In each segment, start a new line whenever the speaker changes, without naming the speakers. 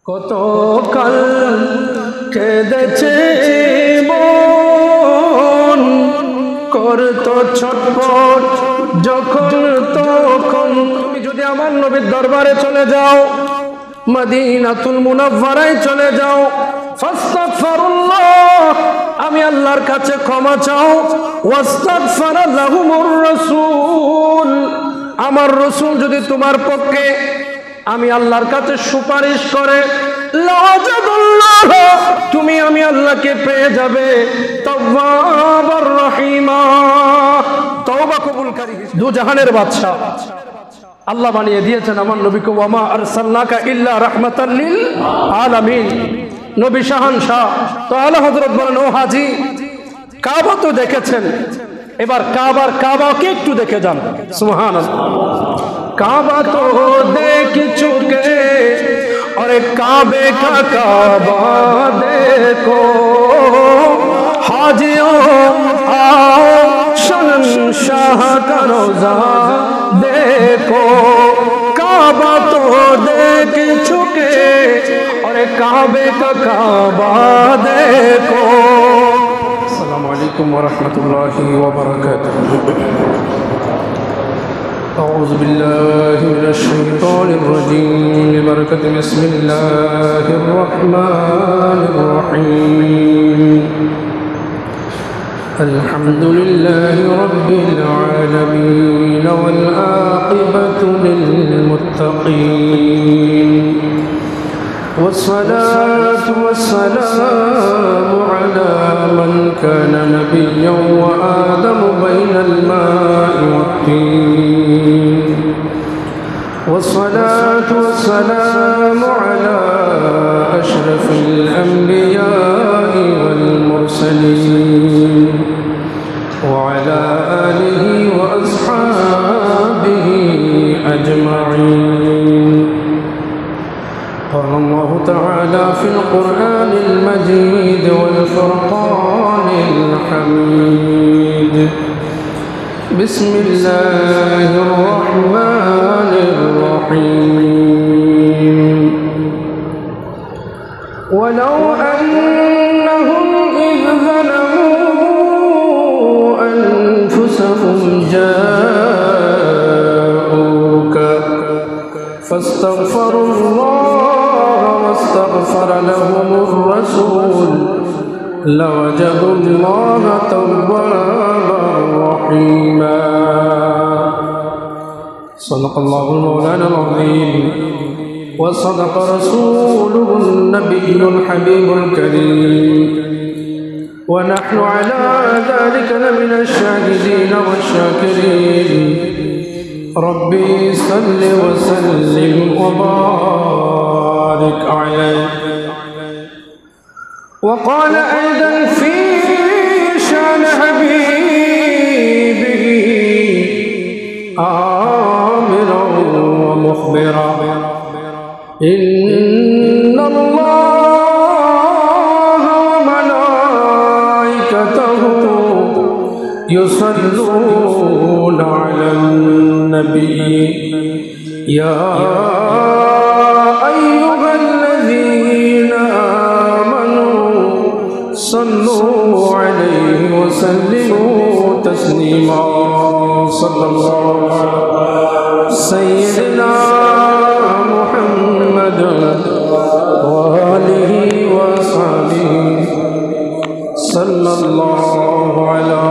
কত কাল কেঁদেছে মন, করতো ছটফট যখন তখন। তুমি যদি আমার নবীর দরবারে চলে যাও, মদিনাতুল মুনাওয়ারায় চলে যাও, ফাস্তাগফিরুল্লাহ, আমি আল্লাহর কাছে ক্ষমা চাও, ওয়াস্তাগফারা লাহুমুর রাসূল, আমার রাসূল যদি তোমার পক্ষে আমি আল্লাহর কাছে সুপারিশ করে, লাওয়াজাদুল্লাহ, তুমি আমি আল্লাহকে পেয়ে যাবে তাওয়াবার রহিমা, তওবা কবুলকারী, দু জাহানের বাদশা। আল্লাহ বানিয়ে দিয়েছেন আমার নবীকে, ওয়ামা আরসালনাকা ইল্লা রাহমাতাল লিল আলামিন, নবী শাহানশাহ। তো আলা হযরত বলেন, ও হাজী, কাবা তো দেখেছেন, এবার কাবাকে একটু দেখে যান। সুবহানাল্লাহ। काबा तो देख चुके और काबे का काबा देखो, हाजियों आओ शहंशाह का रोजा देखो, काबा तो देख चुके और काबे का काबा देखो। अस्सलामु अलैकुम व रहमतुल्लाहि व बरकातुहू। أعوذ بالله من الشيطان الرجيم ببركة بسم الله الرحمن الرحيم. الحمد لله رب العالمين والعاقبة للمتقين، والصلاة والسلام على من كان نبيا وآدم بين الماء والطين، والصلاة والسلام على أشرف الأنبياء والمرسلين وعلى آله وأصحابه أجمعين. قال الله تعالى في القرآن المجيد والفرقان الحميد: بسم الله الرحمن الرحيم. ولو أنهم إذ ظلموا أنفسهم جاءوك فاستغفروا الله واستغفر لهم الرسول لوجدوا الله توابا رحيما. صدق الله المولانا العظيم وصدق رسوله النبي الحبيب الكريم، ونحن على ذلك لمن الشاهدين والشاكرين. ربي صل وسلم وبارك عليه. وقال أيضا في شان حبيبه آمرا ومخبرا: إن الله وملائكته يصلون على النبي يا أيها الذين آمنوا صلوا عليه وسلموا تسليما. صلى الله على سيدنا محمد وآله وصحبه. صلى الله على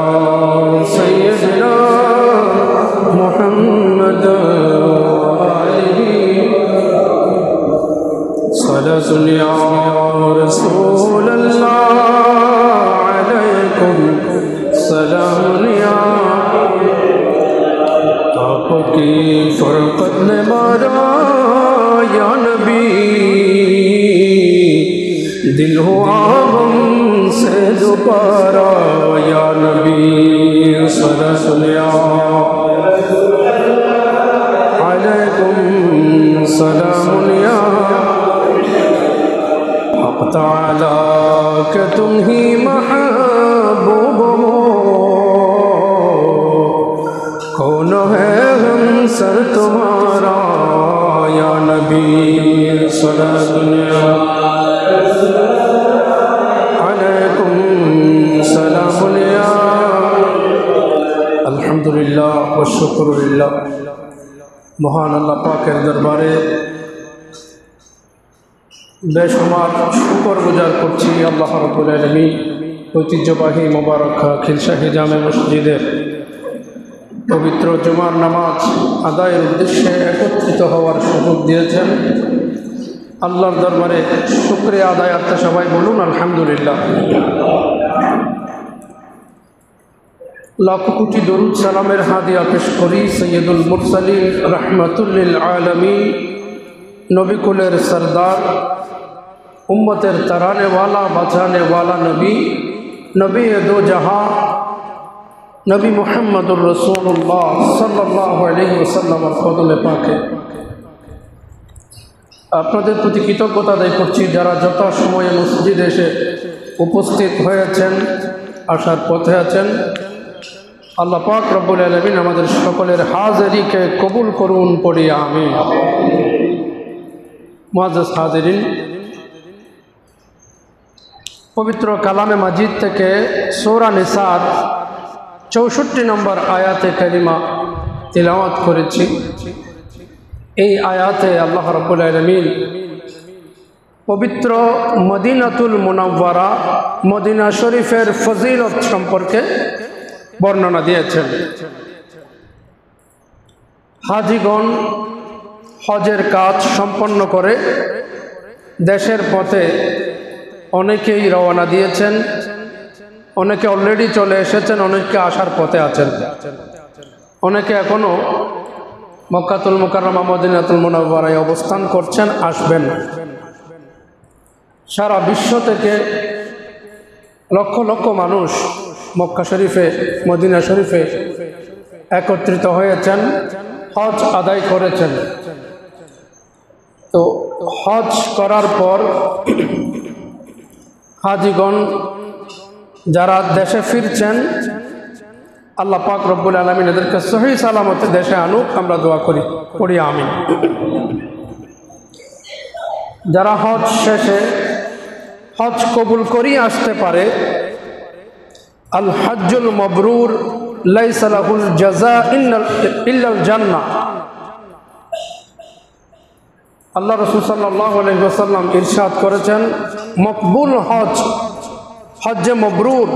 سيدنا محمد وآله. صلاة يا رسول الله عليكم سلام يا आपकी फरकत ने मारा या नबी, दिल हुआ गम से दोबारा या नबी. अलैकुम सलाम या हक़ तआला के तुम ही महबूब हो, कौन है हम सर तुम्हारा या नबी. सल्लल्लाहु আলাইকুম সালাম ইয়া আলহামদুলিল্লাহ ওয়া শুকরুলিল্লাহ। মহান আল্লাহ পাকের দরবারে বেশুমার শুকর গুজার করছি আল্লাহ রাব্বুল আলামিন ঐতিহ্যবাহী মোবারক খিলশাহী জামে মসজিদের পবিত্র জুমার নামাজ আদায়ের উদ্দেশ্যে একত্রিত হওয়ার সুযোগ দিয়েছেন। আল্লাহর দরবারে শুকরিয়া আদায়ার্থে সবাই বলুন আলহামদুলিল্লাহ। লাখ কোটি দরুদ সালামের হাদিয়া পেশ করি সৈয়দুল মুরসালিন রাহমাতুল লিল আলামিন নবী কুলের সরদার উম্মতের তরানে वाला বাঁচানে वाला নবী নবী দো জাহাঁ নবী মুহাম্মদুর রাসূলুল্লাহ সাল্লাল্লাহু আলাইহি ওয়াসাল্লামের কদমে পাকে আপনাদের প্রতি কৃতজ্ঞতা আদায় করছি যারা যথাসময়ে মসজিদে এসে উপস্থিত হয়েছেন, আসার পথে আছেন। আল্লাহ পাক রব্বুল আলামিন আমাদের সকলের হাজিরিকে কবুল করুন, পড়ি আমিন। মুআজ্জাজ হাজিরিন, পবিত্র কালামে মাজিদ থেকে সূরা নিসার 64 নম্বর আয়াতে কারিমা তিলাওয়াত করেছি। এই আয়াতে আল্লাহ রাব্বুল আলামিন পবিত্র মদিনাতুল মুনাওয়ারা মদিনা শরীফের ফজিলত সম্পর্কে বর্ণনা দিয়েছেন। হাজিগণ হজের কাজ সম্পন্ন করে দেশের পথে অনেকেই রওনা দিয়েছেন, অনেকে অলরেডি চলে এসেছেন, অনেকে আসার পথে আছেন, অনেকে এখনও মক্কাতুল মুকাররমা মদিনাতুল মুনাওয়ারায় অবস্থান করছেন, আসবেন। সারা বিশ্ব থেকে লক্ষ লক্ষ মানুষ মক্কা শরীফে মদিনা শরীফে একত্রিত হয়েছেন, হজ আদায় করেছেন। তো হজ করার পর হাজিগণ যারা দেশে ফিরছেন, আল্লাহ পাক রব্বুল আলামিন এদেরকে সহি সালামতে দেশে আনুক, আমরা দোয়া করি, পড়ি আমিন। যারা হজ শেষে হজ কবুল করি আসতে পারে, আল হজ্জুল মাবরুর লাইসা লাহুল জাযা ইল্লাল জান্নাহ। আল্লাহ রাসূল সাল্লাল্লাহু আলাইহি ওয়াসাল্লাম ইরশাদ করেছেন, মকবুল হজ, হজ্জে মাবরুর,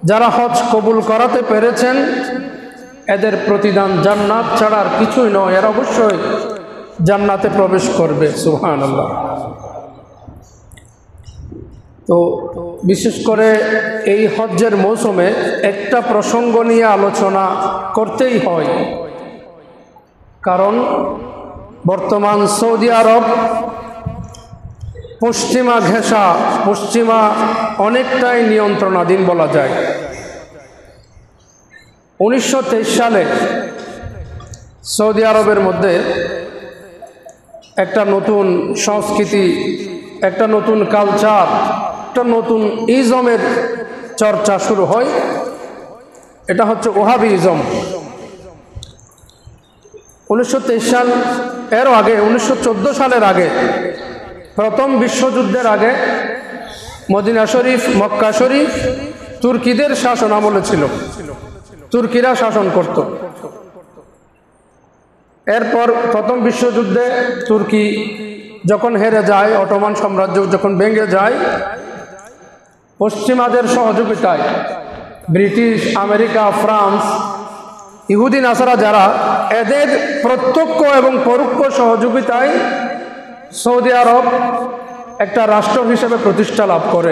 যারা হজ কবুল করাতে পেরেছেন এদের প্রতিদান জান্নাত ছাড়া আর কিছুই নয়, এরা অবশ্যই জান্নাতে প্রবেশ করবে। সুবহানাল্লাহ। তো বিশেষ করে এই হজ্জের মৌসুমে একটা প্রসঙ্গ নিয়ে আলোচনা করতেই হয়, কারণ বর্তমান সৌদি আরব পশ্চিমা ঘেঁষা, পশ্চিমা অনেকটাই নিয়ন্ত্রণাধীন বলা যায়। 1923 সালে সৌদি আরবের মধ্যে একটা নতুন সংস্কৃতি, একটা নতুন কালচার, একটা নতুন ইজমের চর্চা শুরু হয়। এটা হচ্ছে ওহাবিজম। 1923 সাল এর আগে, 1914 সালের আগে, প্রথম বিশ্বযুদ্ধের আগে মদিনা শরীফ, মক্কা শরীফ তুর্কিদের শাসন আমলে ছিল, তুর্কিরা শাসন করত। এরপর প্রথম বিশ্বযুদ্ধে তুর্কি যখন হেরে যায়, অটোমান সাম্রাজ্য যখন ভেঙে যায়, পশ্চিমাদের সহযোগিতায় ব্রিটিশ, আমেরিকা, ফ্রান্স, ইহুদি নাসারা যারা, এদের প্রত্যক্ষ এবং পরোক্ষ সহযোগিতায় সৌদি আরব একটা রাষ্ট্র হিসেবে প্রতিষ্ঠা লাভ করে।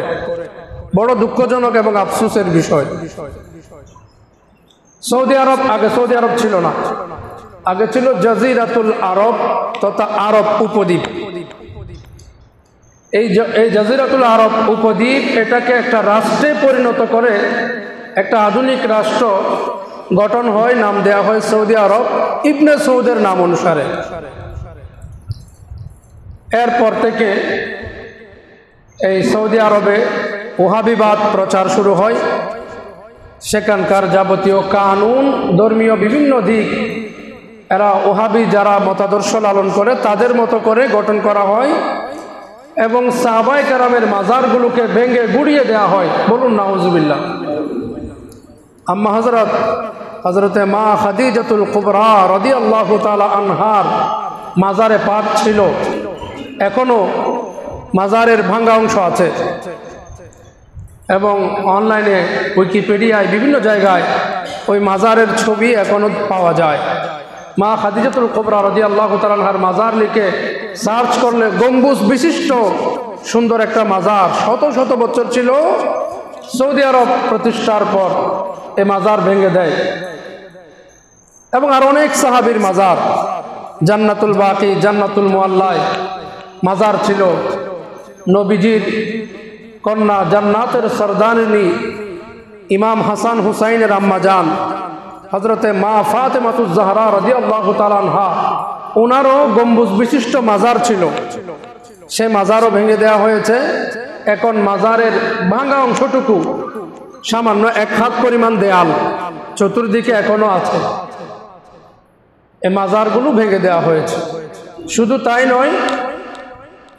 বড় দুঃখজনক এবং আফসোসের বিষয়। সৌদি আরব আগে সৌদি আরব ছিল না, আগে ছিল জাজিরাতুল আরব তথা আরব উপদ্বীপ। এই জাজিরাতুল আরব উপদ্বীপ এটাকে একটা রাষ্ট্রে পরিণত করে একটা আধুনিক রাষ্ট্র গঠন হয়, নাম দেয়া হয় সৌদি আরব, ইবনে সৌদের নাম অনুসারে। এরপর থেকে এই সৌদি আরবে ওহাবিবাদ প্রচার শুরু হয়। সেখানকার যাবতীয় কানুন, ধর্মীয় বিভিন্ন দিক এরা ওহাবি যারা মতাদর্শ লালন করে তাদের মতো করে গঠন করা হয়। এবং সাহাবায়ে কেরামের মাজারগুলোকে ভেঙে গুড়িয়ে দেওয়া হয়। বলুন নাউজুবিল্লাহ। আম্মা হযরতে মা খাদিজাতুল কুবরা রাদিয়াল্লাহু তাআলা আনহার মাজারে পাক ছিল, এখনো মাজারের ভাঙা অংশ আছে এবং অনলাইনে উইকিপিডিয়ায় বিভিন্ন জায়গায় ওই মাজারের ছবি এখনো পাওয়া যায়। মা খাদিজাতুল কুবরা রাদিয়াল্লাহু তাআলা আনহার মাজার লিখে সার্চ করলে গম্বুজ বিশিষ্ট সুন্দর একটা মাজার, শত শত বছর ছিল। সৌদি আরব প্রতিষ্ঠার পর এই মাজার ভেঙে দেয়। এবং আর অনেক সাহাবীর মাজার, জান্নাতুল বাকি, জান্নাতুল মুআল্লায় মাজার ছিল। নবীজির কন্যা জান্নাতের সরদারিনী ইমাম হাসান হুসাইনের আম্মা জান হযরতে মা ফাতেমাতুজ জাহরা রাদিয়াল্লাহু তাআলা আনহা, ওনারও গম্বুজ বিশিষ্ট মাজার ছিল। সে মাজারও ভেঙে দেওয়া হয়েছে। এখন মাজারের ভাঙা অংশটুকু সামান্য 1 হাত পরিমাণ দেয়াল চতুর্দিকে এখনো আছে। এই মাজারগুলো ভেঙে দেওয়া হয়েছে। শুধু তাই নয়,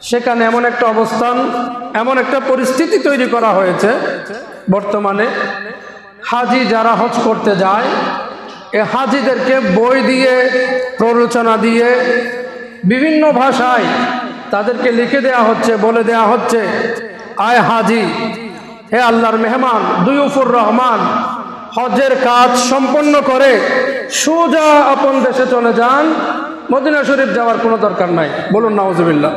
সেখানে এমন একটা অবস্থান, এমন একটা পরিস্থিতি তৈরি করা হয়েছে বর্তমানে, হাজি যারা হজ করতে যায় এ হাজিদেরকে বই দিয়ে, প্ররোচনা দিয়ে, বিভিন্ন ভাষায় তাদেরকে লিখে দেয়া হচ্ছে, বলে দেয়া হচ্ছে, আয় হাজি, হে আল্লাহর মেহমান, দুয়ুফুর রহমান, হজের কাজ সম্পন্ন করে সোজা আপন দেশে চলে যান, মদিনা শরীফ যাওয়ার কোনো দরকার নাই। বলুন নাউজুবিল্লাহ।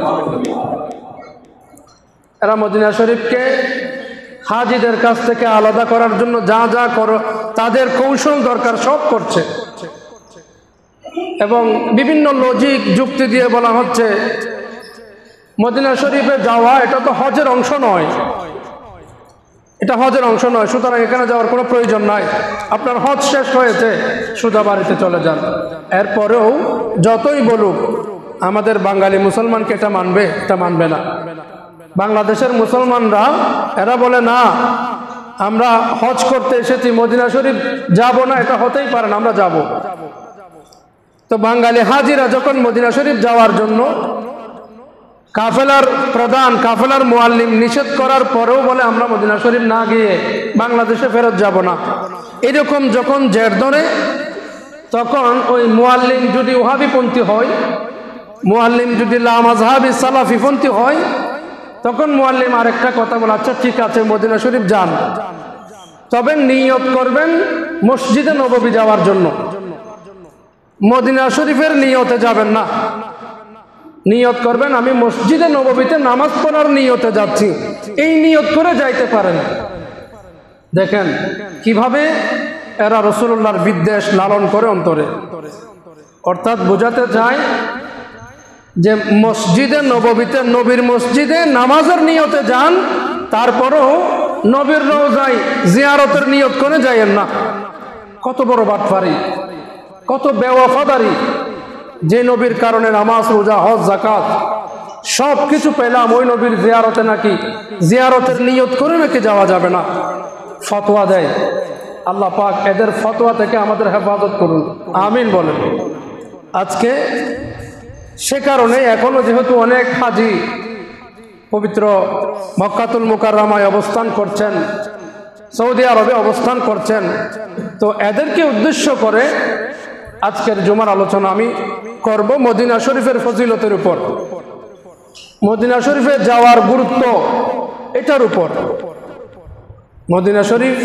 এরা মদিনা শরীফকে হাজিদের কাছ থেকে আলাদা করার জন্য যা যা করো তাদের কৌশল দরকার সব করছে। এবং বিভিন্ন লজিক যুক্তি দিয়ে বলা হচ্ছে মদিনা শরীফে যাওয়া এটা তো হজের অংশ নয়, এটা হজের অংশ নয়, সুতরাং এখানে যাওয়ার কোনো প্রয়োজন নাই, আপনার হজ শেষ হয়েছে, সোজা বাড়িতে চলে যান। এরপরেও যতই বলুক আমাদের বাঙালি মুসলমানকে এটা মানবে? এটা মানবে না। বাংলাদেশের মুসলমানরা এরা বলে না, আমরা হজ করতে এসেছি, মদিনা শরীফ যাব না, এটা হতেই পারে না, আমরা যাব। তো বাঙালি হাজিরা যখন মদিনা শরীফ যাওয়ার জন্য কাফেলার প্রধান, কাফেলার মুআল্লিম নিষেধ করার পরেও বলে আমরা মদিনা শরীফ না গিয়ে বাংলাদেশে ফেরত যাব না। এরকম যখন জের ধরে, তখন ওই মুআল্লিম যদি ওহাবিপন্থী হয়, মুআল্লিম যদি লা মাযহাবি সালাফিপন্থী হয়, তখন মুআল্লিম আরেকটা কথা বলে, আচ্ছা ঠিক আছে মদিনা শরীফ যান, তবে নিয়ত করবেন মসজিদে নববী যাওয়ার জন্য, মদিনা শরীফের নিয়তে যাবেন না। নিয়ত করবেন আমি মসজিদে নববীতে নামাজ পড়ার নিয়তে যাচ্ছি, এই নিয়ত করে যাইতে পারেন। দেখেন কিভাবে এরা রাসূলুল্লাহর বিদ্বেষ লালন করে অন্তরে। অর্থাৎ বোঝাতে চায় যে মসজিদে নববীতে, নবীর মসজিদে নামাজের নিয়তে যান, তারপরও নবীর রওজায় জিয়ারতের নিয়ত করে যাইয়েন না। কত বড় বাটপারি, কত বেওয়াফাদারি! যে নবীর কারণে নামাজ, রোজা, হজ, যাকাত সব কিছু পেলাম, ওই নবীর জিয়ারতে নাকি জিয়ারতের নিয়ত করে নাকি যাওয়া যাবে না, ফতোয়া দেয়। আল্লাহ পাক এদের ফতোয়া থেকে আমাদের হেফাজত করুন, আমিন বলেন। আজকে সে কারণে এখনো যেহেতু অনেক হাজি পবিত্র মক্কাতুল মুকাররমায় অবস্থান করছেন, সৌদি আরবে অবস্থান করছেন, তো এদেরকে উদ্দেশ্য করে আজকের জুমার আলোচনা আমি করব মদিনা শরীফের ফজিলতের উপর, মদিনা শরীফে যাওয়ার গুরুত্ব এটার উপর। মদিনা শরীফ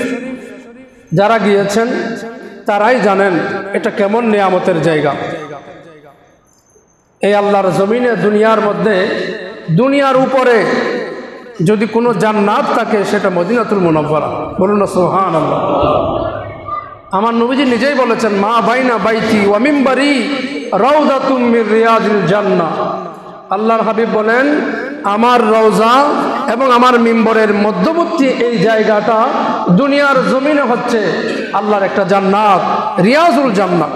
যারা গিয়েছেন তারাই জানেন এটা কেমন নিয়ামতের জায়গা। এই আল্লাহর জমিনে, দুনিয়ার মধ্যে, দুনিয়ার উপরে যদি কোনো জান্নাত থাকে সেটা মদিনাতুল মুনাওয়ারা। বলুন না সুবহানাল্লাহ। আমার নবীজি নিজেই বলেছেন, মা বাইনা বাইতি ওয়া মিম্বারি রাউদাতুম মির রিয়াজিল জান্নাহ। আল্লাহর হাবিব বলেন, আমার রওজা এবং আমার মিম্বরের মধ্যবর্তী এই জায়গাটা দুনিয়ার জমিনে হচ্ছে আল্লাহর একটা জান্নাত, রিয়াজুল জান্নাত।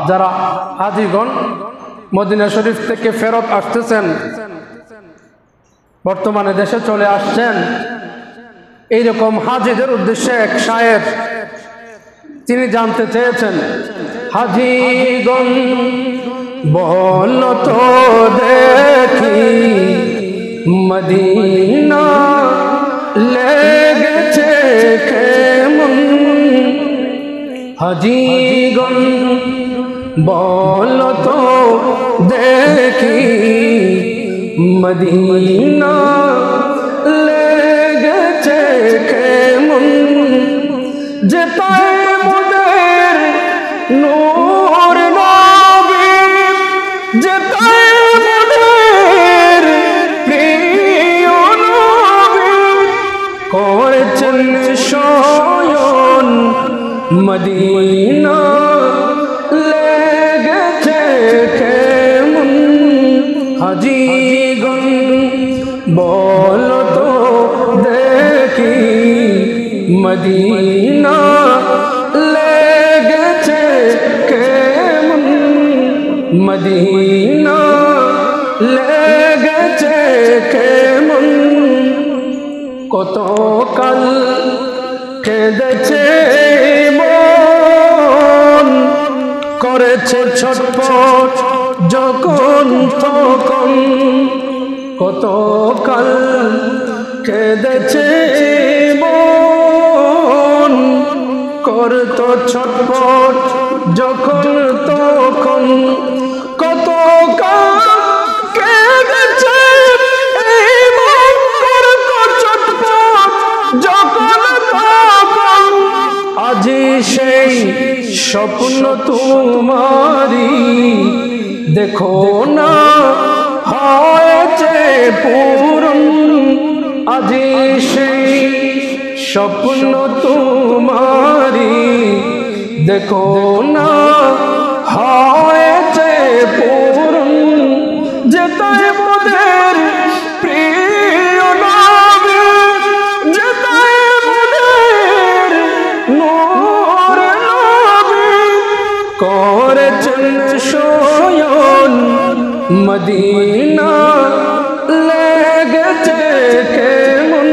যারা হাজিগণ মদিনা শরীফ থেকে ফেরত আসতেছেন, বর্তমানে দেশে চলে আসছেন, এইরকম হাজিদের উদ্দেশ্যে এক শায়ের তিনি জানতে চেয়েছেন, হাজিগণ বলো তো দেখি মদিনা লেগেছে কেমন হাজিগণ বলো তো দেখি মদিনা লেগেছে কেমন যেতায় মোদের নূর নবী যেতায় মোদের প্রিয় নবী করেছেন শয়ন মদিনা লেগেছে কেমন হাজিগণ বলো তো দেখি মদিনা লেগেছে কেমন মদিনা লেগেছে কেমন কত কাল কেঁদেছে মন করেছে ছটফট যখন তখন কত কাল কেঁদেছে মন করত ছটফট যখন তখন কত কাল কেঁদেছে মন করত ছটফট যখন তখন আজি সেই স্বপ্ন তোমারি দেখো না হয়েছে পূরণ আজি সেই স্বপ্ন তোমারি দেখো না হয়েছে পূরণ যেতায় মোদের প্রিয় নবী যেতায় মোদের নূর নবী করেছেন শয়ন মদিনা লেগেছে কেমন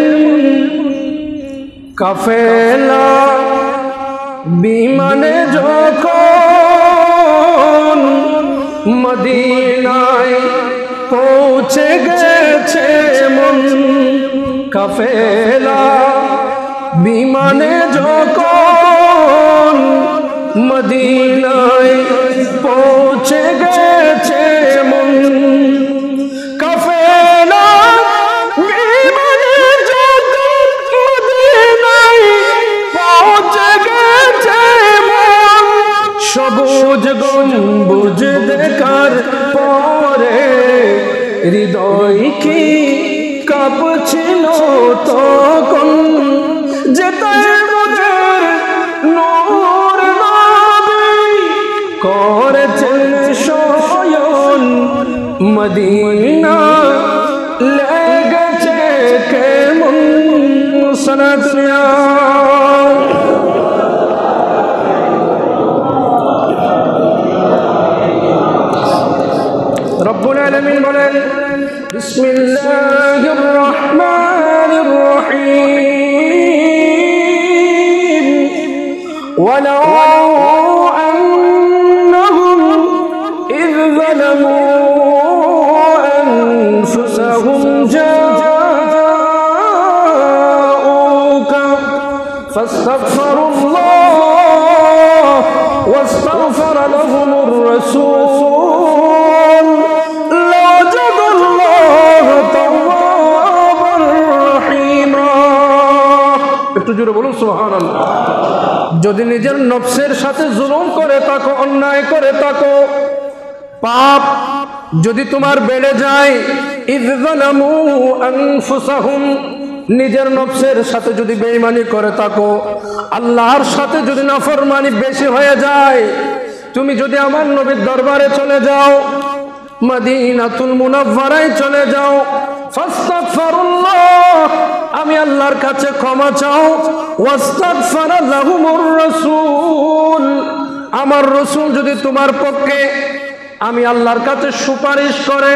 কাফেলা বিমানে যখন মদিনায় পৌঁছে গেছে মন কাফেলা বিমানে যখন মদিনায় পৌঁছে গেছে মন কাফেলা বিমানে যখন মদিনায় পৌঁছে গেছে মন সবুজ গম্বুজ দেখার পরে হৃদয় কি কাঁপছিল তখন যেতায় মোদের নূর নবী করেছেন শয়ন মদিনা লেগেছে কেমন সনাতনিয়া রব্বুল আলামিন বলেন বিসমিল্লাহির রহমানির রহিম ওয়ালাউ আন্নাহুম ইয যালামু আনফুসাহুম জাউকা ফাস্তাগফিরুল্লাহ ওয়াস্তাগফারা লাহুমুর রাসূল একটু জোরে বলুন সুবহানাল্লাহ যদি নিজের নফসের সাথে জুলুম করে থাকো অন্যায় করে থাকো পাপ যদি তোমার বেড়ে যায় ইয যালামু আনফুসাহুম নিজের নফসের সাথে যদি বেঈমানি করে থাকো আল্লাহর সাথে যদি নাফরমানি বেশি হয়ে যায় তুমি যদি আমার নবীর দরবারে চলে যাও মদিনাতুল মুনাওয়ারায় চলে যাও ফাস্তাগফিরুল্লাহ আমি আল্লাহর কাছে ক্ষমা চাও ওয়াস্তাগফারা লাহুমুর রাসূল আমার রাসূল যদি তোমার পক্ষে আমি আল্লাহর কাছে সুপারিশ করে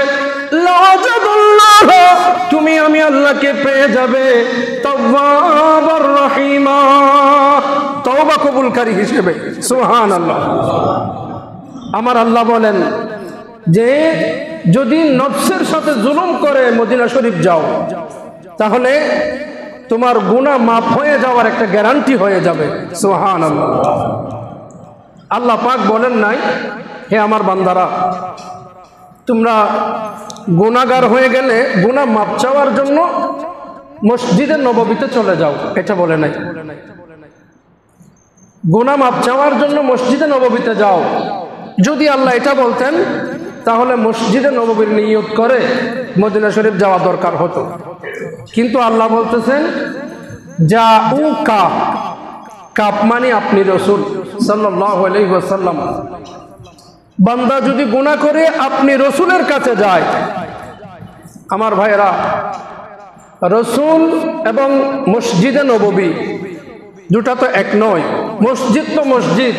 লাওয়াজাদুল্লাহ তুমি আমি আল্লাহকে পেয়ে যাবে তাওয়াবার রহিমা তওবা কবুলকারী হিসেবে সুবহানাল্লাহ আমার আল্লাহ বলেন যে যদি নফসের সাথে জুলুম করে মদিনা শরীফ যাও, তাহলে তোমার গুনাহ মাফ হয়ে যাওয়ার একটা গ্যারান্টি হয়ে যাবে। সুবহানাল্লাহ। আল্লাহ পাক বলেন নাই, হে আমার বান্দারা, তোমরা গুনাহগার হয়ে গেলে গুনাহ মাফ চাওয়ার জন্য মসজিদে নববীতে চলে যাও, এটা বলে নাই। গুনাহ মাফ চাওয়ার জন্য মসজিদে নববীতে যাও, যদি আল্লাহ এটা বলতেন তাহলে মসজিদে নববীর নিয়ত করে মদিনা শরীফ যাওয়া দরকার হতো। কিন্তু আল্লাহ বলতেছেন জাউকা, কাপ মানে আপনি রাসূল সাল্লাল্লাহু আলাইহি ওয়াসাল্লাম। বান্দা যদি গুনাহ করে আপনি রাসূলের কাছে যায়, আমার ভাইরা, রাসূল এবং মসজিদে নববী দুটা তো এক নয়। মসজিদ তো মসজিদ,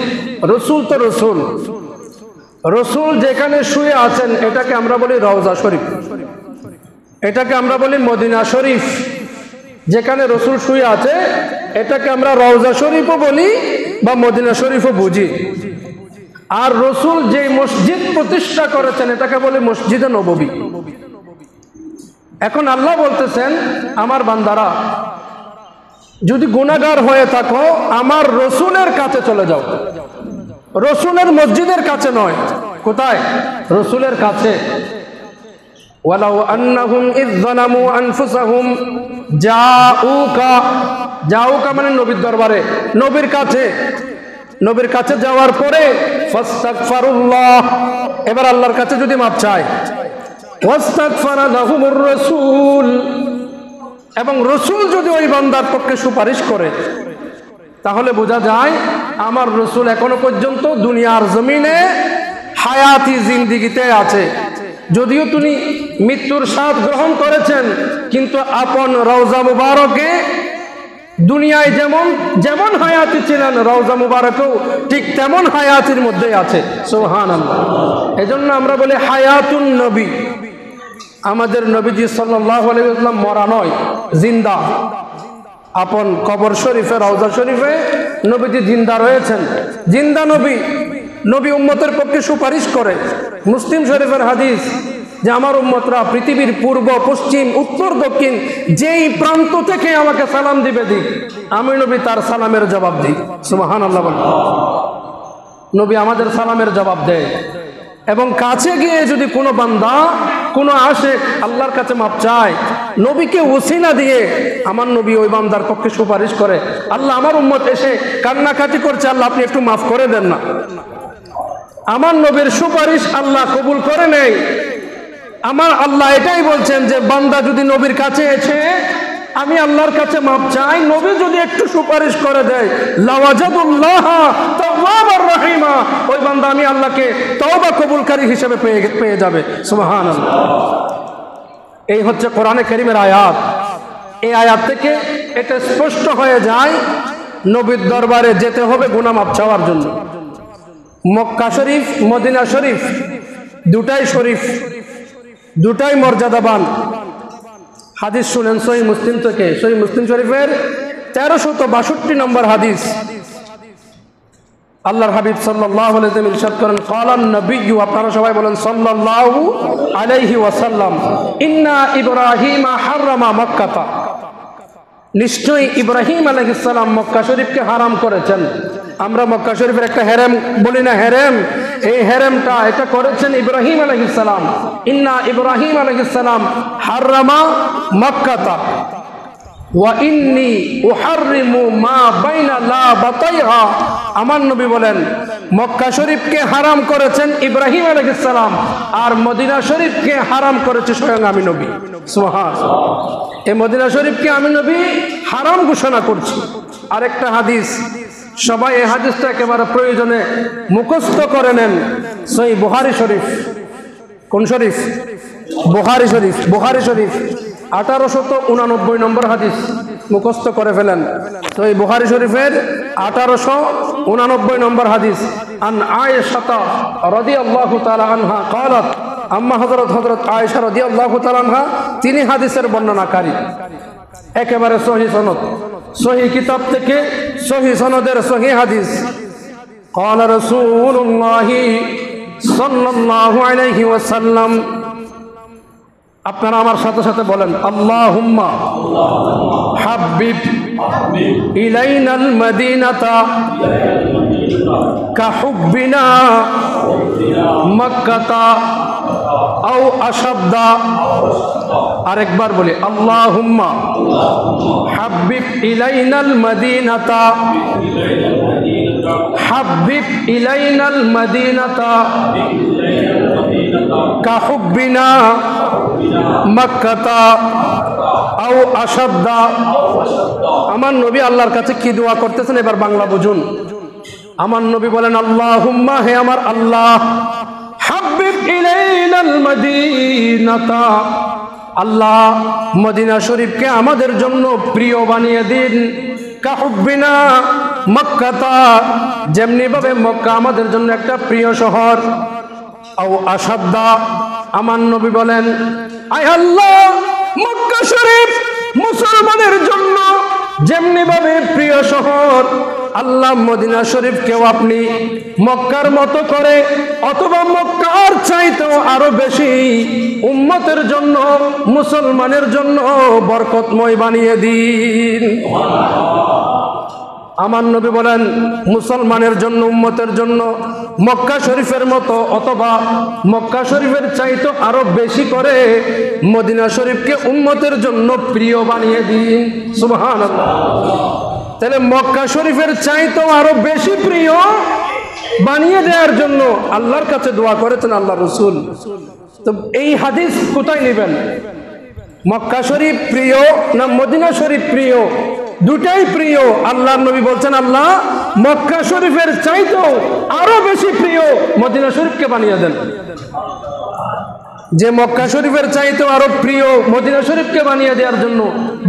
রাসূল তো রাসূল। রাসূল যেখানে শুয়ে আছেন এটাকে আমরা বলি রওজা শরীফ, এটাকে আমরা বলি মদিনা শরীফ। যেখানে রাসূল শুয়ে আছে এটাকে আমরা রওজা শরীফও বলি বা মদিনা শরীফও বুঝি। আর রাসূল যে মসজিদ প্রতিষ্ঠা করেছেন এটাকে বলি মসজিদে নববী। এখন আল্লাহ বলতেছেন, আমার বান্দারা, যদি গুনাহগার হয়ে থাকো আমার রাসূলের কাছে চলে যাও। রাসূলের মসজিদের কাছে নয়, কোথায়? রাসূলের কাছে। ওয়ালাউ আন্নাহুম ইয যালামু আনফুসাহুম জাউকা, জাউকা মানে নবীর দরবারে, নবীর কাছে। নবীর কাছে যাওয়ার পরে ফাস্তাগফিরুল্লাহ, এবার আল্লাহর কাছে যদি মাপ চায়, ওয়াস্তাগফারা লাহুমুর রাসূল, এবং রাসূল যদি ওই বান্দার পক্ষে সুপারিশ করে, তাহলে বোঝা যায় আমার রাসূল এখনো পর্যন্ত দুনিয়ার জমিনে হায়াতি জিন্দেগিতে আছে। যদিও তিনি মৃত্যুর স্বাদ গ্রহণ করেছেন, কিন্তু আপন রওজা মুবারকে দুনিয়ায় যেমন যেমন হায়াতি ছিলেন, রওজা মুবারকেও ঠিক তেমন হায়াতির মধ্যে আছে। সুবহানাল্লাহ। এজন্য আমরা বলি হায়াতুন নবী। আমাদের নবীজি সাল্লাল্লাহু আলাইহি ওয়াসাল্লাম মরা নয়, জিন্দা। আপন কবর শরীফে, রওজা শরীফে নবীজি জিন্দা রয়েছেন। জিন্দা নবী, নবী উম্মতের পক্ষে সুপারিশ করে। মুসলিম শরীফের হাদিস যে আমার উম্মতরা পৃথিবীর পূর্ব, পশ্চিম, উত্তর, দক্ষিণ যেই প্রান্ত থেকে আমাকে সালাম দিবে দিক, আমি নবী তার সালামের জবাব দিই। সুবহানাল্লাহ। নবী আমাদের সালামের জবাব দেয়। এবং কাছে গিয়ে যদি কোনো বান্দা, কোনো আশিক আল্লাহর কাছে মাপ চায়, নবীকে ওসিলা দিয়ে আমার নবী ওই বান্দার পক্ষে সুপারিশ করে, আল্লাহ আমার উম্মত এসে কান্নাকাটি করছে, আল্লাহ আপনি একটু মাফ করে দেন না। আমার নবীর সুপারিশ আল্লাহ কবুল করে নেই। আমার আল্লাহ এটাই বলছেন যে বান্দা যদি নবীর কাছে এসে আমি আল্লাহর কাছে মাপ চাই, নবী যদি একটু সুপারিশ করে দেয়, লাওয়াজাদুল্লাহ তাওয়াবার রহিমা, ওই বান্দা আমি আল্লাহকে তওবা কবুলকারী হিসেবে পেয়ে যাবে। সুবহানাল্লাহ। এই হচ্ছে কোরআনে কারীমের আয়াত। এই আয়াত থেকে এটা স্পষ্ট হয়ে যায় নবীর দরবারে যেতে হবে গুনাহ মাপ চাওয়ার জন্য। মক্কা শরীফ, মদিনা শরীফ দুটাই শরীফ, দুটাই মর্যাদাবান। হাদিস শুনেন সহিহ মুসলিম থেকে, সহিহ মুসলিম শরীফের 1362 নম্বর হাদিস। আল্লাহর হাবিব সাল্লাল্লাহু আলাইহি ওয়াসাল্লাম ইরশাদ করেন, ক্বালান নবিয়্যু, আপনারা সবাই বলেন সাল্লাল্লাহু আলাইহি ওয়াসাল্লাম, ইন্না ইব্রাহিমা হাররামা মক্কাতা, নিশ্চয়ই ইব্রাহিম আলাইহিস সালাম মক্কা শরীফকে হারাম করেছেন। আমরা মক্কা শরীফের একটা হেরেম বলি না, হেরেম, এই হেরেমটা এটা করেছেন ইব্রাহিম আলাইহিস সালাম। ইন্না ইব্রাহিম আলাইহিস সালাম হাররামা মক্কাতা ওয়া ইন্নী উহাররিমু মা বাইনা লাবাতাইহা, আমার নবী বলেন মক্কা শরীফকে হারাম করেছেন ইব্রাহিম আলাইহিস সালাম, আর মদিনা শরীফকে হারাম করেছে স্বয়ং আমি নবী। সুবহানাল্লাহ। এই মদিনা শরীফকে আমি নবী হারাম ঘোষণা করছি। আরেকটা হাদিস, সবাই এই হাদিসটা একেবারে প্রয়োজনে মুখস্থ করে নেন। সহিহ বুখারী শরীফ। কোন শরীফ? বুখারী শরীফ। বুখারী শরীফ 1889 নম্বর হাদিস মুখস্থ করে ফেলেন। সহিহ বুখারী শরীফের 1889 নম্বর হাদিস। আন আয়েশা রাদিয়াল্লাহু তাআলা আনহা قالت, আম্মা হযরত আয়েশা রাদিয়াল্লাহু তাআলা আনহা তিনি হাদিসের বর্ণনাকারী। একেবারে সহিহ সনদ, সহিহ কিতাব থেকে সহিহ সনদের সহিহ হাদিস। قال رسول الله صلى الله عليه وسلم, আপনারা আমার সাথে সাথে বলেন, আল্লাহুম্মা হাব্বিব ইলাইনাল মাদিনাতা কাহুব্বিনা মক্কাতা আও আশাদ্দা। আরেকবার বলি, আল্লাহুম্মা হাব্বিব ইলাইনাল মাদিনাতা হাব্বিব ইলাইনাল মাদিনাতা কাহুব্বিনা মক্কাতা আও আশাদ্দা। আমার নবী আল্লাহর কাছে কি দোয়া করতেছেন এবার বাংলা বুঝুন। আমার নবী বলেন, আল্লাহুম্মা, হে আমার আল্লাহ, হাব্বিব ইলাইনাল মাদিনাতা, আল্লাহ মদিনা শরীফকে আমাদের জন্য প্রিয় বানিয়ে দিন। কাহুব্বিনা মক্কাতা, যেমনি ভাবে মক্কা আমাদের জন্য একটা প্রিয় শহর। আও আশাদ্দা, আমার নবী বলেন, আয় আল্লাহ, মক্কা শরীফ মুসলমানের জন্য যেমনি ভাবে প্রিয় শহর, আল্লাহ মদিনা শরীফকেও আপনি মক্কার মতো করে অথবা মক্কার চাইতেও আরো বেশি উম্মতের জন্য, মুসলমানের জন্য বরকতময় বানিয়ে দিন। আমার নবী বলেন, মুসলমানের জন্য, উম্মতের জন্য মক্কা শরীফের মতো অথবা মক্কা শরীফের চাইতে আরো বেশি করে মদিনা শরীফকে উম্মতের জন্য প্রিয় বানিয়ে দিন। সুবহানাল্লাহ। তাহলে মক্কা শরীফের চাইতেও আরো বেশি প্রিয় বানিয়ে দেওয়ার জন্য আল্লাহর কাছে দোয়া করেছেন আল্লাহ রসুল। তো এই হাদিস কোথায় নেবেন? মক্কা শরীফ প্রিয় না মদিনা শরীফ প্রিয়? দুটাই প্রিয়। আল্লাহর নবী বলছেন, আল্লাহ মক্কা শরীফের চাইতেও আরো বেশি প্রিয় মদিনা শরীফকে বানিয়ে দেন। যে মক্কা শরীফের চাইতেও আরো প্রিয় মদিনা শরীফকে বানিয়ে দেওয়ার জন্য,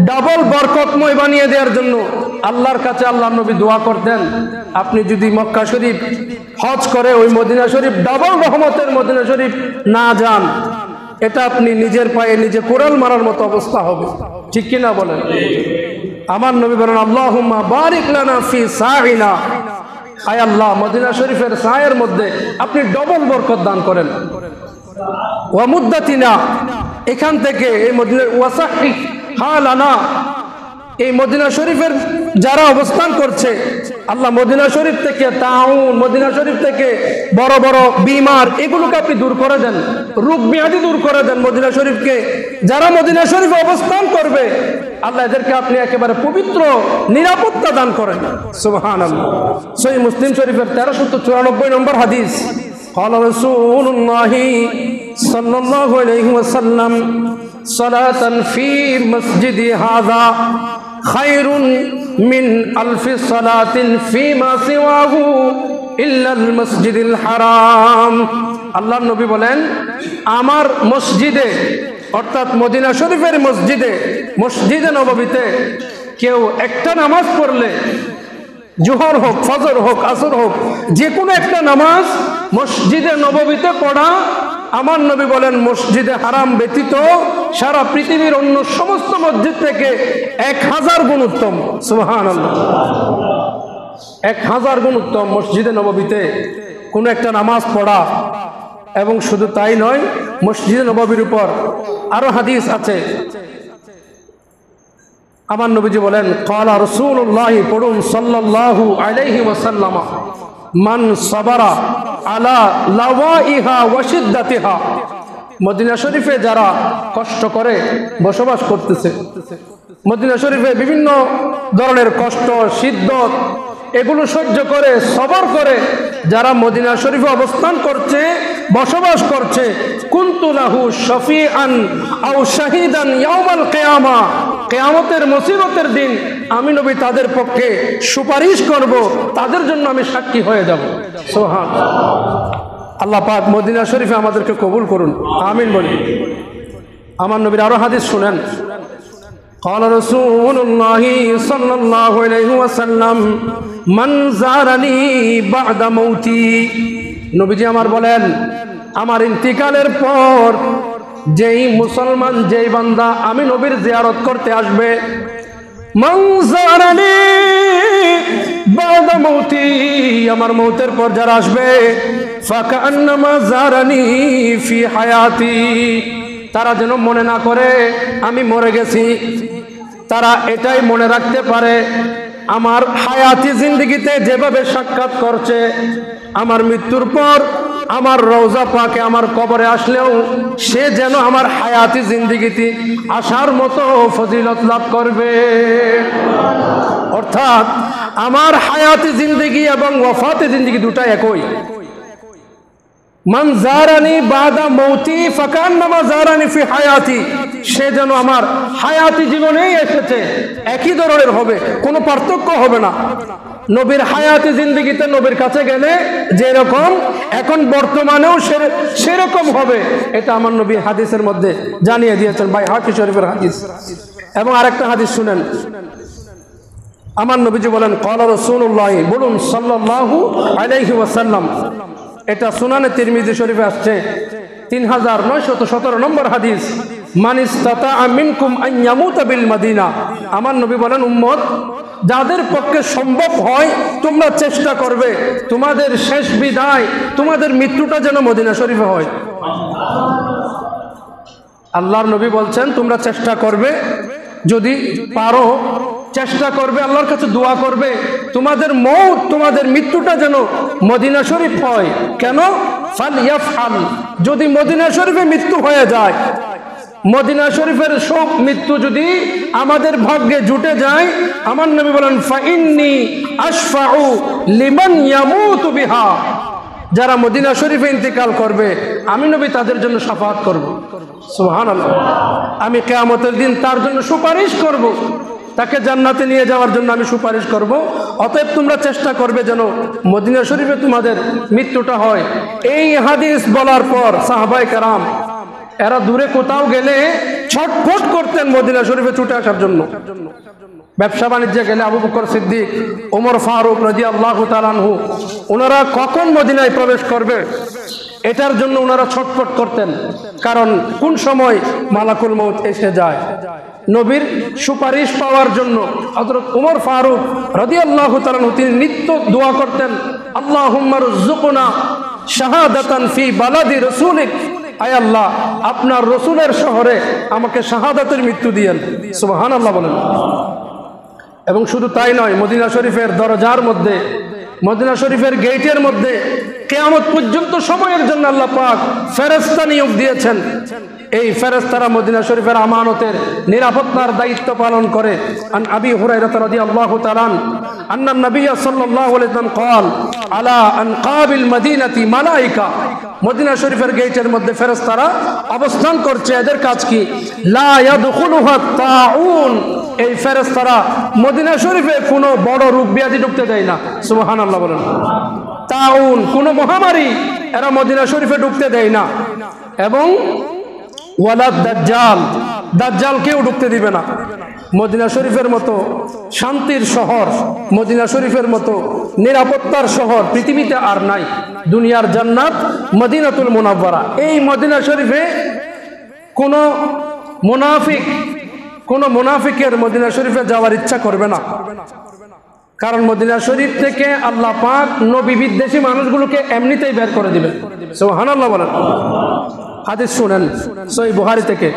ডাবল বরকতময় বানিয়ে দেওয়ার জন্য আল্লাহর কাছে আল্লাহর নবী দোয়া করতেন, আপনি যদি মক্কা শরীফ হজ করে ওই মদিনা শরীফ ডাবল রহমতের মদিনা শরীফ না যান, এটা আপনি নিজের পায়ে নিজে কোড়াল মারার মতো অবস্থা হবে। ঠিক কিনা বলেন? আমার নবী বলেন, আল্লাহুম্মা বারিক লানা ফি সাইনা, আয় আল্লাহ মদিনা শরীফের সায়ের মধ্যে আপনি ডবল বরকত দান করেন। ওয়া মুদ্দাতিনা, এখান থেকে এই মদিনা, ওয়াসাহি হালানা, এই মদিনা শরীফের যারা অবস্থান করছে, আল্লাহ মদিনা শরীফ থেকে তাউন, মদিনা শরীফ থেকে বড় বড় বিমার, এগুলোকে আপনি দূর করে দেন, রোগ ব্যাধি দূর করে দেন মদিনা শরীফকে। যারা মদিনা শরীফে অবস্থান করবে আল্লাহ এদেরকে আপনি একেবারে পবিত্র নিরাপত্তা দান করেন। সুবহানাল্লাহ। সহিহ মুসলিম শরীফের 1394 নম্বর হাদিস, قال رسول الله صلى الله عليه وسلم صلاة في مسجد هذا خير من ألف صلاة فيما سواه إلا المسجد الحرام। আল্লাহর নবী বলেন, আমার মসজিদে, অর্থাৎ মদিনা শরীফের মসজিদে, মসজিদে নববীতে কেউ একটা নামাজ পড়লে, জোহর হোক, ফজর হোক, আসর হোক, যে কোনো একটা নামাজ মসজিদে নববীতে পড়া, আমার নবী বলেন মসজিদে হারাম ব্যতীত সারা পৃথিবীর অন্য সমস্ত মসজিদ থেকে 1000 গুণ উত্তম। সুবহানাল্লাহ। 1000 গুণ উত্তম মসজিদে নববীতে কোনো একটা নামাজ পড়া। এবং শুধু তাই নয়, মসজিদে নববীর উপর আরো হাদিস আছে। আমার নবীজি বলেন, ক্বালা রাসূলুল্লাহ, পড়ুন, সাল্লাল্লাহু আলাইহি ওয়াসাল্লাম, মান সাবারা আলা লাওয়াইহা ওয়া শিদ্দাতিহা, মদিনা শরীফে যারা কষ্ট করে বসবাস করতেছে, মদিনা শরীফে বিভিন্ন ধরনের কষ্ট, শিদ্দত, এগুলো সহ্য করে, সবর করে যারা মদিনা শরীফে অবস্থান করছে, বসবাস করছে, কুনতু লাহু শাফিআন আও শাহিদান ইয়াউমাল কিয়ামা, কিয়ামতের মুসিবতের দিন আমি নবী তাদের পক্ষে সুপারিশ করব, তাদের জন্য আমি সাক্ষী হয়ে যাব। সুবহানাল্লাহ। আল্লাহ পাক মদিনা শরীফে আমাদেরকে কবুল করুন, আমিন বলি। আমার নবীর আরো হাদিস শুনেন। قال رسول الله صلى الله عليه وسلم من زارني بعد موتي, নবীজি আমার বলেন, আমার ইন্তিকালের পর যেই মুসলমান, যেই বান্দা আমি নবীর জিয়ারত করতে আসবে, মান জারানি বাদা মৌতি, আমার মৌতের পর যারা আসবে, ফাকান্নামা জারানি ফি হায়াতি, তারা যেন মনে না করে আমি মরে গেছি, তারা এটাই মনে রাখতে পারে আমার হায়াতি জিন্দেগিতে যেভাবে সাক্ষাৎ করছে, আমার মৃত্যুর পর আমার রওজা পাকে আমার কবরে আসলেও সে যেন আমার হায়াতি জিন্দেগিতে আসার মতো ফজিলত লাভ করবে। অর্থাৎ আমার হায়াতি জিন্দেগি এবং ওয়াফাতি জিন্দেগি দুটা একই। মান জারানি বাদা মৌতি ফাকান্নামা জারানি ফি হায়াতি, সে যেন আমার হায়াতি জীবনেই এসেছে, একই ধরনের হবে, কোনো পার্থক্য হবে না। নবীর হায়াতি জিন্দেগিতে নবীর কাছে গেলে যেরকম এখন বর্তমানেও সেরকম হবে, এটা আমার নবী হাদিসের মধ্যে জানিয়ে দিয়েছেন, বাইহাকি শরীফের হাদিস। এবং আরেকটা হাদিস শুনেন, আমার নবীজি বলেন ক্বালা রাসূলুল্লাহ, বলুন সাল্লাল্লাহু আলাইহি ওয়াসাল্লাম, এটা সুনানে তিরমিজি শরীফে আসছে 3917 নম্বর হাদিস, মান ইসতাতাআ মিনকুম আন ইয়ামুতা বিল মাদিনা, আমার নবী বলেন উম্মত যাদের পক্ষে সম্ভব হয় তোমরা চেষ্টা করবে তোমাদের শেষ বিদায়, তোমাদের মৃত্যুটা যেন মদিনা শরীফে হয়। আল্লাহর নবী বলছেন তোমরা চেষ্টা করবে, যদি পারো চেষ্টা করবে, আল্লাহর কাছে দোয়া করবে তোমাদের মৌত, তোমাদের মৃত্যুটা যেন মদিনা শরীফ হয়। কেন? ফালইয়াফআল, যদি মদিনা শরীফে মৃত্যু হয়ে যায়, মদিনা শরীফের সব মৃত্যু যদি আমাদের ভাগ্যে জুটে যায়, আমার নবী বলেন ফাইন্নী আশফাউ লিমান ইয়ামুতু বিহা, যারা মদিনা শরীফে ইন্তেকাল করবে আমি নবী তাদের জন্য শাফাআত করব। সুবহানাল্লাহ, আমি কিয়ামতের দিন তার জন্য সুপারিশ করব, তাকে জান্নাতে নিয়ে যাওয়ার জন্য আমি সুপারিশ করব। অতএব তোমরা চেষ্টা করবে যেন মদিনা শরীফে তোমাদের মৃত্যুটা হয়। এই হাদিস বলার পর সাহাবায়ে কেরাম এরা দূরে কোথাও গেলে ছটফট করতেন মদিনা শরীফে ছুটে আসার জন্য। ব্যবসা বাণিজ্যে গেলে আবু বকর সিদ্দিক, ওমর ফারুক রাদিয়াল্লাহু তাআলা আনহু, ওনারা কখন মদিনায় প্রবেশ করবে এটার জন্য ওনারা ছটফট করতেন, কারণ কোন সময় মালাকুল মউত এসে যায়। নবীর সুপারিশ পাওয়ার জন্য হযরত ওমর ফারুক রাদিয়াল্লাহু তাআলা আনহু তিনি নিত্য দোয়া করতেন, আল্লাহুম্মা রুযুকনা শাহাদাতান ফি বালাদি রাসূলিক, আয় আল্লাহ আপনার রসুলের শহরে আমাকে শাহাদাতের মৃত্যু দিয়েন। সুবহানাল্লাহ বলেন। এবং শুধু তাই নয়, মদিনা শরীফের দরজার মধ্যে, মদিনা শরীফের গেটের মধ্যে কিয়ামত পর্যন্ত সময়ের জন্য আল্লাহ পাক ফেরেশতা নিয়োগ দিয়েছেন। এই ফেরেশতারা মদিনা শরীফের আমানতের নিরাপত্তার দায়িত্ব পালন করে। আন আবি হুরায়রা রাদিয়াল্লাহু তাআলা আন্না নবী সাল্লাল্লাহু আলাইহি ওয়াসাল্লাম قال আলা আনকাবিল মদিনাতি মালায়েকা, মদিনা শরীফের গেটের মধ্যে ফেরেশতারা অবস্থান করছে, এদের কাজ কি? লা ইয়াদখুলুহা তাউন, এই ফেরেশতারা মদিনা শরীফে কোনো বড় রোগ ব্যাধি ঢুকতে দেয় না। সুবহানাল্লাহ বলেন। তাউন, কোনো মহামারী এরা মদিনা শরীফে ঢুকতে দেয় না। এবং ওয়ালা দাজ্জাল, দাজ্জাল কেউ ঢুকতে দিবে না। মদিনা শরীফের মতো শান্তির শহর, মদিনা শরীফের মতো নিরাপত্তার শহর পৃথিবীতে আর নাই। দুনিয়ার জান্নাত মদিনাতুল মুনাওয়ারা। এই মদিনা শরীফে কোনো মুনাফিকের মদিনা শরীফে যাওয়ার ইচ্ছা করবে না, কারণ মদিনা শরীফ থেকে আল্লাহ পাক নবী বিদ্বেষী মানুষগুলোকে এমনিতেই বের করে দিবেন। সুবহানাল্লাহ বলেন। হাদিস শুনেন সহিহ বুখারী থেকে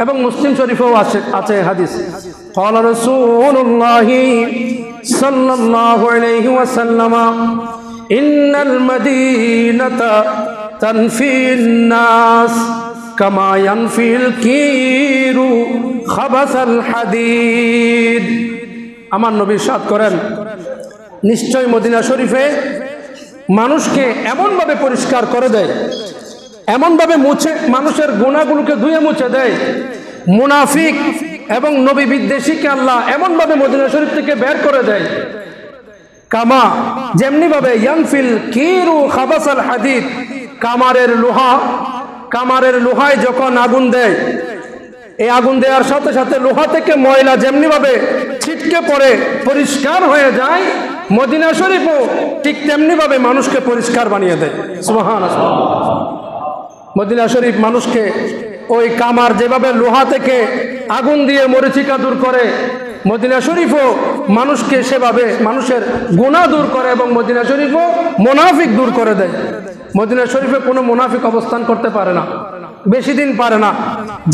এবং মুসলিম শরীফেও আছে হাদিস। ক্বালা রাসূলুল্লাহি সাল্লাল্লাহু আলাইহি ওয়াসাল্লাম ইন্নাল মাদিনাতা তানফিন নাস কামা ইয়ানফিল কিরু খাবাসাল হাদিদ। আমার নবী ইরশাদ করেন, নিশ্চয় মদিনা শরীফে মানুষকে এমনভাবে পরিষ্কার করে দেয়, এমনভাবে মুছে, মানুষের গুনাহগুলোকে ধুয়ে মুছে দেয়। মুনাফিক এবং নবী বিদ্বেষীকে আল্লাহ এমনভাবে মদিনা শরীফ থেকে বের করে দেয়, কামা যেমনি ভাবে ইয়ানফিল কিরু খাবাসাল হাদিদ, কামারের লোহায় যখন আগুন দেয়, এই আগুন দেওয়ার সাথে সাথে লোহা থেকে ময়লা যেমনি ভাবে ছিটকে পড়ে পরিষ্কার হয়ে যায়, মদিনা শরীফও ঠিক তেমনি ভাবে মানুষকে পরিষ্কার বানিয়ে দেয়। সুবহানাল্লাহ। মদিনা শরীফ মানুষকে ওই কামার যেভাবে লোহা থেকে আগুন দিয়ে মরিচিকা দূর করে, মদিনা শরীফও মানুষকে সেভাবে মানুষের গুনাহ দূর করে এবং মদিনা শরীফও মুনাফিক দূর করে দেয়। মদিনা শরীফে কোনো মুনাফিক অবস্থান করতে পারে না। বেশি দিন পারে না,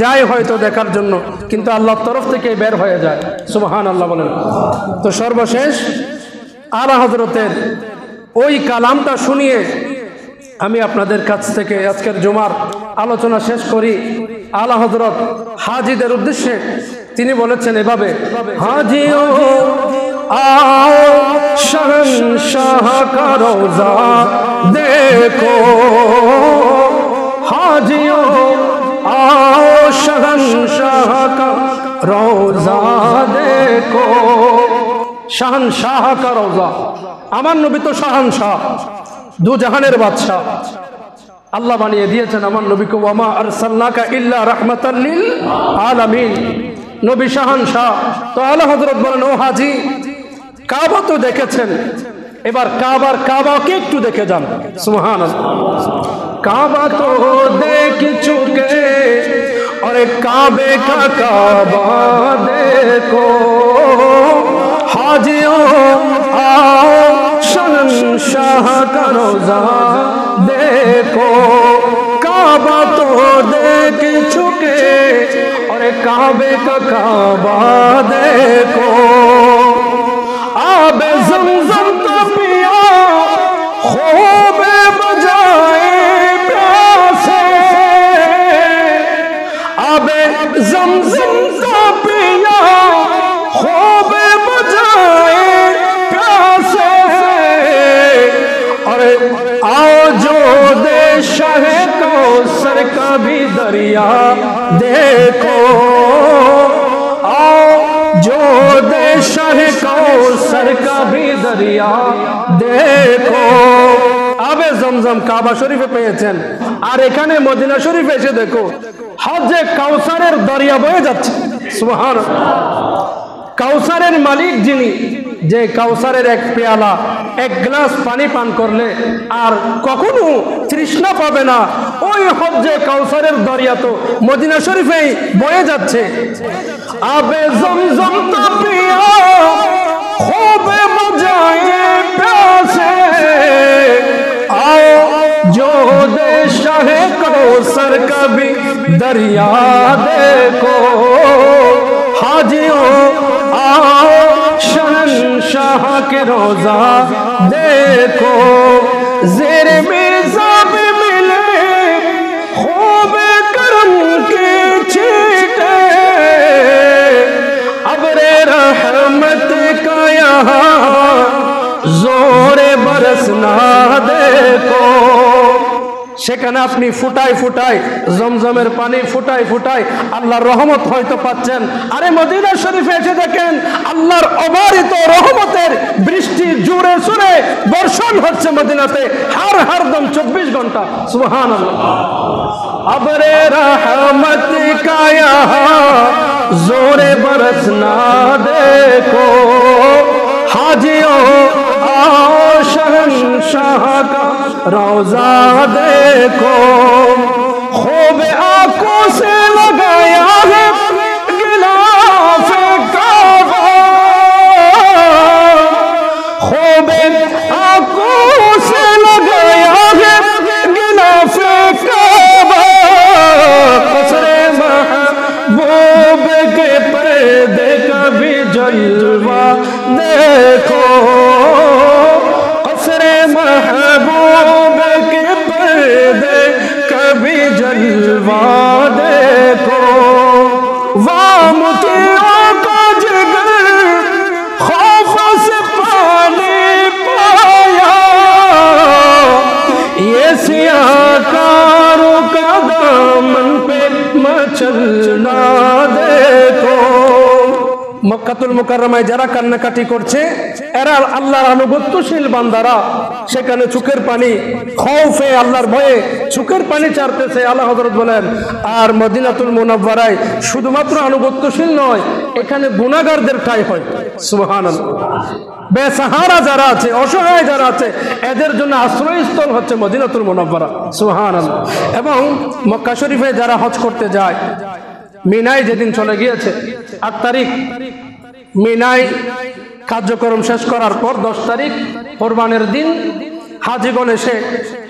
যায় হয়তো দেখার জন্য, কিন্তু আল্লাহর তরফ থেকে বের হয়ে যায়। সুবহানাল্লাহ বলেন। তো সর্বশেষ আলা হযরতের ওই কালামটা শুনিয়ে আমি আপনাদের কাছ থেকে আজকের জুমার আলোচনা শেষ করি। আলা হযরত হাজীদের উদ্দেশ্যে তিনি বলেছেন এভাবে, হাজিও आओ शहंशाह का रोजा देखो, हाजियों आओ शहंशाह का रोजा देखो। शहंशाह का रोजा, আমার নবী তো শাহানশাহ, দু জাহানের বাদশাহ। আল্লাহ বানিয়ে দিয়েছেন আমার নবীকে, ওয়ামা আরসালনাকা ইল্লা রাহমাতাল লিল আলামিন, নবী শাহানশাহ। তো আলা হযরত বলেন, ও হাজি, কাবা তো দেখেছেন, এবার কাবাকে একটু দেখে যান। সুবহানাল্লাহ। কাবা তো দেখ চুকে और काबे का काबा देखो, हाजियों आओ शहंशाह का रोजा देखो। काबा तो देख चुके और काबे का काबा देखो। आबे ज़मज़म तो पिया खूब बजाए प्यासे, आबे ज़मज़म तो पिया खूब बजाए प्यासे। और आओ जो दे शाहे कौसर का भी दरिया देखो, आओ जो दे शाहे कौसर का भी दरिया देखो। আবে জমজম কাবা শরীফে পেয়েছেন, আর এখানে মদিনা শরীফে এসে দেখো হজে কাউসারের দরিয়া বয়ে যাচ্ছে। সুবহানাল্লাহ। কাউসারের মালিক যিনি, যে কাউসারের এক পেয়ালা, এক গ্লাস পানি পান করলে আর কখনো তৃষ্ণা পাবে না, ওই হজ্জে কাউসারের দরিয়া তো মদিনা শরীফেই বয়ে যাচ্ছে। আবে জমজম তো পিয়া खूब मजाए प्यासे, आओ जो दे शाहे कौसर का भी दरिया देखो। हाजियों आओ शहंशाह के रोजा देखो। ज़ेर मिर्ज़ा भी मिले खूब करम के छींटे, अबरे रहमत का यहाँ जोरे बरसना देखो। সেখানে আপনি ফুটায় ফুটায় জমজমের পানি ফুটায় ফুটায় আল্লাহর রহমত হয়তো পাচ্ছেন। আরে মদিনা শরীফে এসে দেখেন আল্লাহর অবারিত রহমতের বৃষ্টি জোরে সুরে বর্ষণ হচ্ছে মদিনাতে হার দম 24 ঘন্টা। সুবহানাল্লাহ। আবরে রহমত কা यहाँ जोरे बरसना देखो। हाजियों आओ शहंशाह का रोजा देखो। खूब आंखों से लगाया है गिलाफ काबा, खूब आंखों से लगाया है गिलाफ काबा। कसरे महबूब के पर्दे का भी जलवा देखो। कसरे महबूब के पर्दे का भी जलवा देखो। वामुतियों का जिगर खौफ से पानी पाया, ये सियाकारों का दामन पे मचलना देखो। মক্কাতুল মুকাররমায় যারা কান্নাকাটি করছে এরা আল্লাহর আনুগত্যশীল বান্দারা, সেখানে চোখের পানি খৌফে আল্লাহর ভয়ে চোখের পানি চারতেছে। আল্লাহ হযরত বলেন, আর মদিনাতুল মুনাওয়ারায় শুধুমাত্র আনুগত্যশীল নয়, এখানে গুনাহগারদের ঠাঁই হয়। সুবহানাল্লাহ। বেসাহারা যারা আছে, অসহায় যারা আছে, এদের জন্য আশ্রয়স্থল হচ্ছে মদিনাতুল মুনাওয়ারা। সুবহানাল্লাহ। এবং মক্কা শরীফে যারা হজ করতে যায়, মিনায় যেদিন চলে গিয়েছে 8 তারিখ, মিনায় কার্যক্রম শেষ করার পর 10 তারিখ কোরবানের দিন হাজিগণ এসে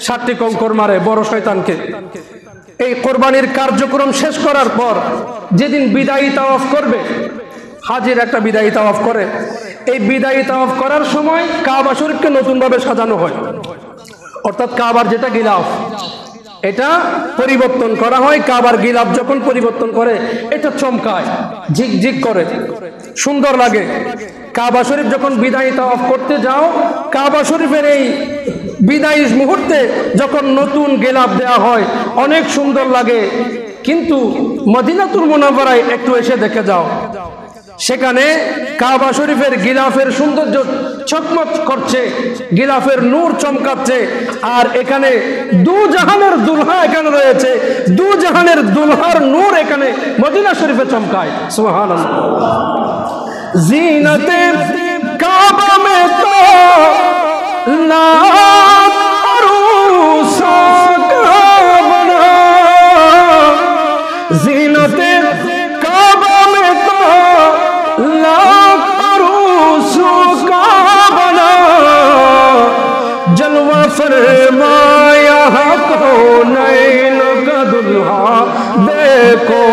7টি কঙ্কর মারে বড় শয়তানকে। এই কোরবানির কার্যক্রম শেষ করার পর যেদিন বিদায়ী তাওয়াফ করবে, হাজির একটা বিদায়ী তাওয়াফ করে, এই বিদায়ী তাওয়াফ করার সময় কাবা শরীফকে নতুনভাবে সাজানো হয়। অর্থাৎ কাবার যেটা গিলাফ, এটা পরিবর্তন করা হয়। কাবার গিলাফ যখন পরিবর্তন করে এটা চমকায়, ঝিকঝিক করে, সুন্দর লাগে। কাবা শরীফ যখন বিদায়ী তাওয়াফ করতে যাও, কাবা শরীফের এই বিদায়ী মুহূর্তে যখন নতুন গিলাফ দেওয়া হয় অনেক সুন্দর লাগে। কিন্তু মদিনাতুল মুনাওয়ারায় একটু এসে দেখে যাও, সেখানে কাবা শরীফের গিলাফের সৌন্দর্য চকমক করছে, গিলাফের নূর চমকাচ্ছে। আর এখানে দু জাহানের দুলহা এখানে রয়েছে, দু জাহানের দুলহার নূর এখানে মদিনা শরীফে চমকায়। সুবহানাল্লাহ। জিনতে কাবা মে তো লাখ আরুসা কা বনা, জিনতে কাবা মে তো लाख अरूसों का बना, जलवा फरमाया कौनैन का दुल्हा देखो,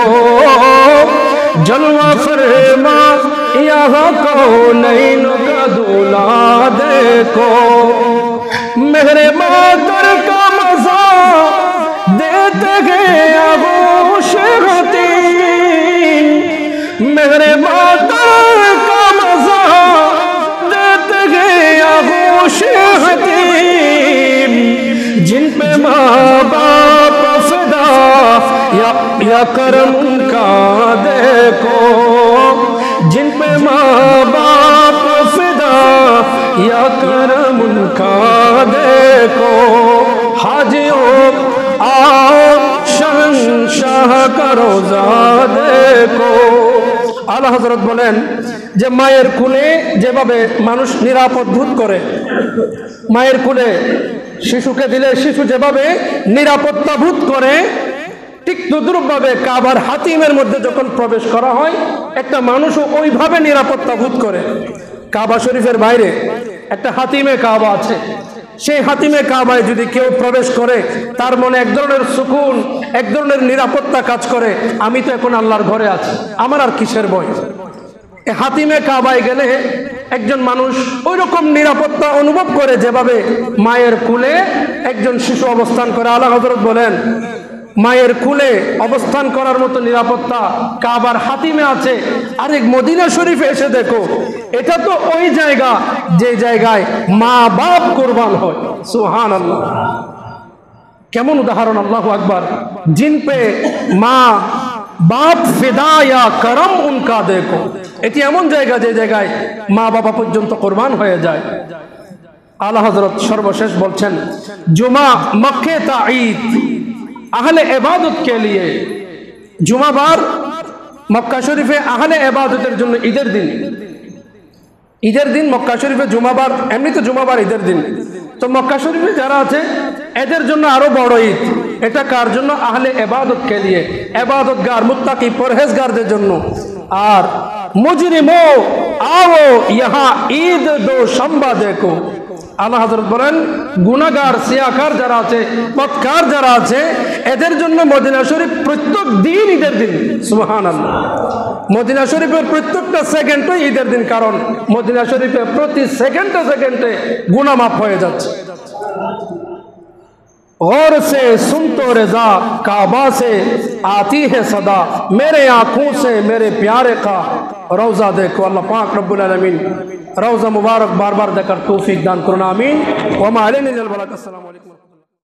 जलवा फरमाया कौनैन का दूल्हा देखो, मेरे मातर का मजा देते गए आगोश गती, मेरे माता का मजा देते गए आगोश हतीम, जिन पे माँ बाप फिदा या करम उनका देखो, जिन पे माँ बाप फिदा या करम उनका देखो, हाजियों आओ शहंशाह का रोजा देखो। আলা হযরত বলেন যে মায়ের কোলে যেভাবে মানুষ নিরাপদ বোধ করে, মায়ের কোলে শিশুকে দিলে শিশু যেভাবে নিরাপত্তা বোধ করে, ঠিক তদ্রূপভাবে কাবার হাতিমের মধ্যে যখন প্রবেশ করা হয় একটা মানুষও ওইভাবে নিরাপত্তা বোধ করে। কাবা শরীফের বাইরে একটা হাতিমে কাবা আছে, সেই হাতিমে কাবায় যদি কেউ প্রবেশ করে তার মনে এক ধরনের সুকুন, এক ধরনের নিরাপত্তা কাজ করে। আমি তো এখন আল্লাহর ঘরে আছি, আমার আর কিসের ভয়। এই হাতিমে কাবায় গেলে একজন মানুষ ওই রকম নিরাপত্তা অনুভব করে যেভাবে মায়ের কোলে একজন শিশু অবস্থান করে। আলা হযরত বলেন মায়ের কোলে অবস্থান করার মতো নিরাপত্তা কাবার হাতিমে আছে। আরে মদিনা শরীফে এসে দেখো, এটা তো ওই জায়গা যে জায়গায় মা বাপ কুরবান হয়। সুবহানাল্লাহ, কেমন উদাহরণ! আল্লাহু আকবার। জিন পে মা বাপ ফিদা ইয়া করম উনকা দেখো, এটি এমন জায়গা যে জায়গায় মা বাবা পর্যন্ত কুরবান হয়ে যায়। আলা হযরত সর্বশেষ বলছেন, জুমা মক্কে তা ঈদ আহলে ইবাদত কে লিয়ে, জুমাবার মক্কা শরীফে আহলে ইবাদতের জন্য ঈদের দিন। ঈদের দিন মক্কা শরীফে জুমাবার, এমনিতে জুমাবার ঈদের দিন, তো মক্কা শরীফে যারা আছে এদের জন্য আরো বড় ঈদ। এটা কার জন্য? আহলে ইবাদত কে লিয়ে, ইবাদতগার মুত্তাকি পরহেজগারদের জন্য। আর মুজরিমো आओ यहाँ ঈদ দো শম্বা দেখো। আল্লাহ হযরত বলেন গুনাহগার, সিয়াকার যারা আছে, পথকার যারা আছে, এদের জন্য মদিনা শরীফ প্রত্যেক দিন ঈদের দিন। সুবহানাল্লাহ, মদিনা শরীফের প্রত্যেকটা সেকেন্ডে ঈদের দিন, কারণ মদিনা শরীফে প্রতি সেকেন্ডে সেকেন্ডে গুনাহ মাফ হয়ে যাচ্ছে। गौर से सुन तो रज़ा काबा से आती है सदा, मेरे आँखों से मेरे प्यारे का रौज़ा देखो। अल्लाह पाक रब्बुल आलमीन रौज़ा मुबारक बार बार देखकर तौफीक दान करुन, आमीन। व मा अलैना इल्लल बलाग। अस्सलामु अलैकुम।